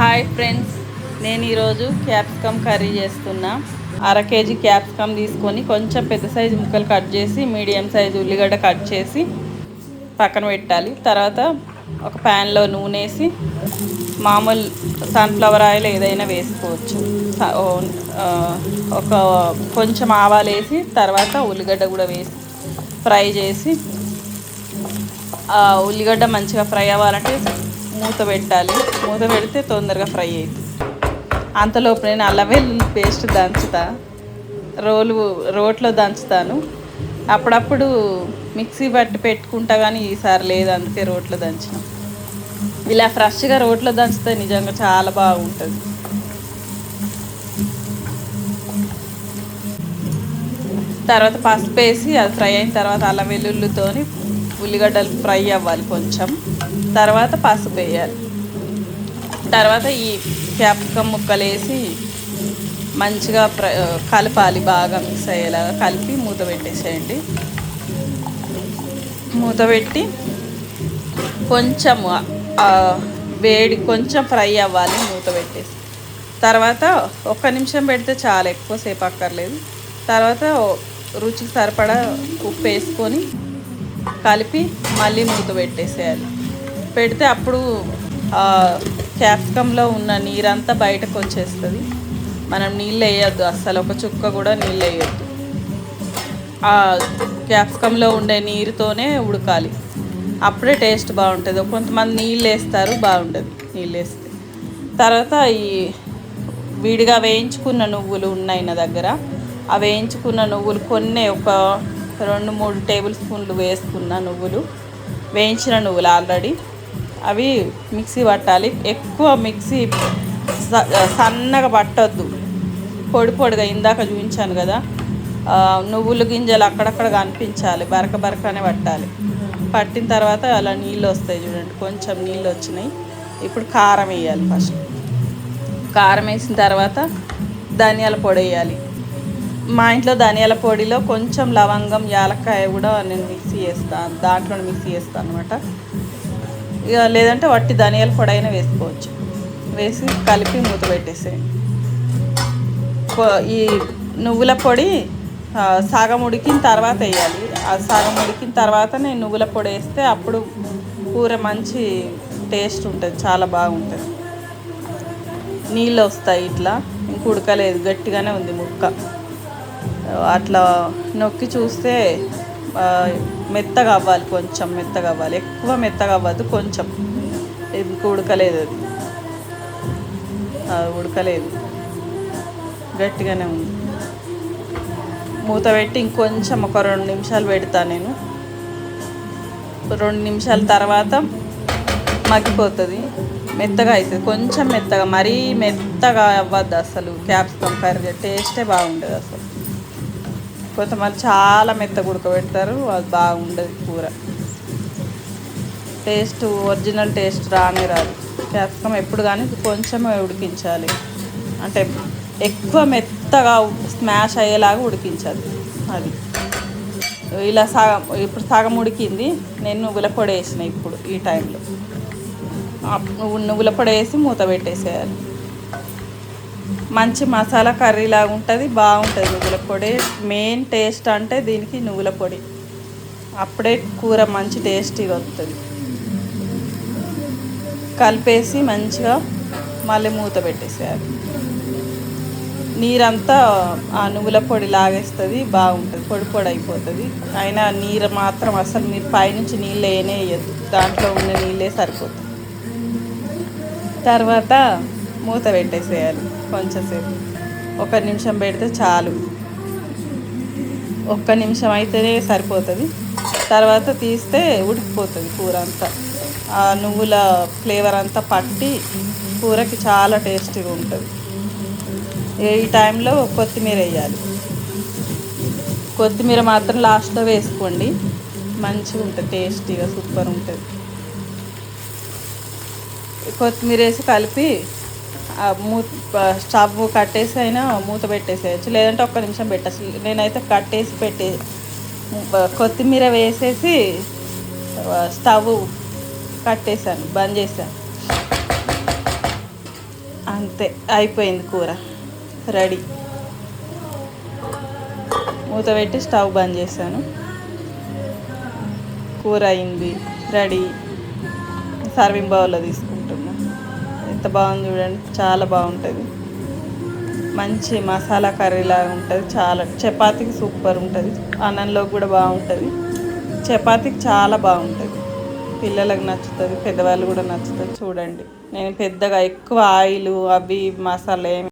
Hi friends, నేను ఈరోజు capsicum curry చేస్తున్నా. అర కేజీ క్యాప్సికమ్ తీసుకొని కొంచెం పెద్ద సైజు ముక్కలు కట్ చేసి మీడియం సైజు ఉల్లిగడ్డ కట్ చేసి పక్కన పెట్టాలి. తర్వాత ఒక ప్యాన్లో నూనె వేసి మామూలు సన్ఫ్లవర్ ఆయిల్ ఏదైనా వేసుకోవచ్చు. ఒక కొంచెం ఆవాలు వేసి తర్వాత ఉల్లిగడ్డ కూడా వేసి ఫ్రై చేసి ఉల్లిగడ్డ మంచిగా ఫ్రై అవ్వాలంటే మూత పెట్టాలి. మూత పెడితే తొందరగా ఫ్రై అవుతుంది. అంతలోపు నేను అల్లం వెల్లుల్లి పేస్ట్ దంచుతా, రోట్లో దంచుతాను. అప్పుడప్పుడు మిక్సీ బట్టి పెట్టుకుంటా, కానీ ఈసారి లేదు, అందుకే రోట్లో దంచిన. ఇలా ఫ్రెష్గా రోట్లో దంచితే నిజంగా చాలా బాగుంటుంది. తర్వాత పసుపు వేసి అది ఫ్రై అయిన తర్వాత అల్లం వెల్లుల్లితోని ఉల్లిగడ్డలు ఫ్రై అవ్వాలి కొంచెం. తర్వాత పసుపు వేయాలి. తర్వాత ఈ క్యాప్సికమ్ ముక్కలు వేసి మంచిగా కలపాలి, బాగా మిక్స్ అయ్యేలాగా కలిపి మూత పెట్టేసేయండి. మూత పెట్టి కొంచెం వేడి కొంచెం ఫ్రై అవ్వాలి మూత పెట్టేసి. తర్వాత 1 నిమిషం పెడితే చాలా, ఎక్కువసేపు అక్కర్లేదు. తర్వాత రుచికి సరిపడా ఉప్పు వేసుకొని కలిపి మళ్ళీ మూత పెట్టేసేయాలి. పెడితే అప్పుడు క్యాప్సికంలో ఉన్న నీరంతా బయటకు వచ్చేస్తుంది. మనం నీళ్ళు వేయద్దు, అస్సలు ఒక చుక్క కూడా నీళ్ళు వేయద్దు. ఆ క్యాప్సికంలో ఉండే నీరుతోనే ఉడకాలి, అప్పుడే టేస్ట్ బాగుంటుంది. కొంతమంది నీళ్ళు వేస్తారు, బాగుంటుంది నీళ్ళు వేస్తే. తర్వాత ఈ విడిగా వేయించుకున్న నువ్వులు ఉన్నాయి నా దగ్గర. ఆ వేయించుకున్న నువ్వులు కొన్ని ఒక 2-3 టేబుల్ స్పూన్లు వేసుకున్న నువ్వులు, వేయించిన నువ్వులు ఆల్రెడీ, అవి మిక్సీ పట్టాలి. ఎక్కువ మిక్సీ సన్నగా పట్టొద్దు, పొడి పొడిగా. ఇందాక చూపించాను కదా, నువ్వుల గింజలు అక్కడక్కడ కనిపించాలి, బరకనే పట్టాలి. పట్టిన తర్వాత అలా నీళ్ళు వస్తాయి చూడండి, కొంచెం నీళ్ళు వచ్చినాయి. ఇప్పుడు కారం వేయాలి. ఫస్ట్ కారం వేసిన తర్వాత ధనియాల పొడి వేయాలి. మా ఇంట్లో ధనియాల పొడిలో కొంచెం లవంగం, యాలక్కాయ కూడా నేను మిక్సీ చేస్తాను, దాంట్లో మిక్సీ చేస్తాను అనమాట. ఇక లేదంటే వట్టి ధనియాల పొడి అయినా వేసుకోవచ్చు. వేసి కలిపి మూత పెట్టేసేయండి. ఈ నువ్వుల పొడి సగం ఉడికిన తర్వాత వేయాలి. ఆ సగం ఉడికిన తర్వాత నేను నువ్వుల పొడి వేస్తే అప్పుడు కూర మంచి టేస్ట్ ఉంటుంది, చాలా బాగుంటుంది. నీళ్ళు వస్తాయి ఇట్లా, ఇంక ఉడకలేదు, గట్టిగానే ఉంది ముక్క. అట్లా నొక్కి చూస్తే మెత్తగా అవ్వాలి, కొంచెం మెత్తగా అవ్వాలి, ఎక్కువ మెత్తగా అవ్వద్దు, కొంచెం. ఇంక ఉడకలేదు, అది ఉడకలేదు, గట్టిగానే ఉంది. మూత పెట్టి ఇంకొంచెం ఒక 2 నిమిషాలు పెడతాను నేను. 2 నిమిషాల తర్వాత మగ్గిపోతుంది, మెత్తగా అవుతుంది. కొంచెం మెత్తగా, మరీ మెత్తగా అవ్వద్దు అసలు. క్యాప్సికమ్ కర్రీ టేస్టే బాగుండదు అసలు. కొంతమంది చాలా మెత్తగా ఉడకబెడతారు, అది బాగుండదు కూర. టేస్ట్ ఒరిజినల్ టేస్ట్ రానే రాదు. క్యాప్సికమ్ ఎప్పుడు కానీ కొంచెమే ఉడికించాలి, అంటే ఎక్కువ మెత్తగా స్మాష్ అయ్యేలాగా ఉడికించాలి. అది ఇలా ఇప్పుడు సగం ఉడికింది. నేను నువ్వుల పొడి వేసిన ఇప్పుడు ఈ టైంలో. నువ్వుల పొడి వేసి మూత పెట్టేసేయాలి. మంచి మసాలా కర్రీ లాగా ఉంటుంది, బాగుంటుంది. నువ్వుల పొడి మెయిన్ టేస్ట్ అంటే దీనికి నువ్వుల పొడి, అప్పుడే కూర మంచి టేస్టీగా వస్తుంది. కలిపేసి మంచిగా మళ్ళీ మూత పెట్టేసేయాలి. నీరంతా ఆ నువ్వుల పొడి లాగేస్తుంది, బాగుంటుంది, పొడి పొడి అయిపోతుంది. అయినా నీరు మాత్రం అసలు మీరు పైనుంచి నీళ్ళు వేయద్దు, దాంట్లో ఉన్న నీళ్ళే సరిపోతుంది. తర్వాత మూత పెట్టేసేయాలి కొంచెంసేపు, 1 నిమిషం పెడితే చాలు. 1 నిమిషం అయితేనే సరిపోతుంది. తర్వాత తీస్తే ఉడికిపోతుంది కూర అంతా. ఆ నువ్వుల ఫ్లేవర్ అంతా పట్టి కూరకి చాలా టేస్టీగా ఉంటుంది. ఈ టైంలో కొత్తిమీర వేయాలి. కొత్తిమీర మాత్రం లాస్ట్లో వేసుకోండి, మంచిగా ఉంటుంది, టేస్టీగా సూపర్ ఉంటుంది. కొత్తిమీర వేసి కలిపి స్టవ్ కట్టేసి అయినా మూత పెట్టేసేయచ్చు, లేదంటే 1 నిమిషం పెట్టచ్చు. నేనైతే కట్టేసి కొత్తిమీర వేసేసి స్టవ్ కట్టేసాను, బంద్ చేశాను. అంతే అయిపోయింది కూర రెడీ. మూత పెట్టి స్టవ్ బంద్ చేశాను. కూర అయింది రెడీ. సర్వింగ్ బౌల్లో తీసుకుంటున్నా. ఎంత బాగుంది చూడండి, చాలా బాగుంటుంది. మంచి మసాలా కర్రీలాగా ఉంటుంది. చాలా చపాతీకి సూపర్ ఉంటుంది, అన్నంలో కూడా బాగుంటుంది. చపాతీకి చాలా బాగుంటుంది, పిల్లలకు నచ్చుతుంది, పెద్దవాళ్ళు కూడా నచ్చుతుంది. చూడండి, నేను పెద్దగా ఎక్కువ ఆయిల్ అవి మసాలా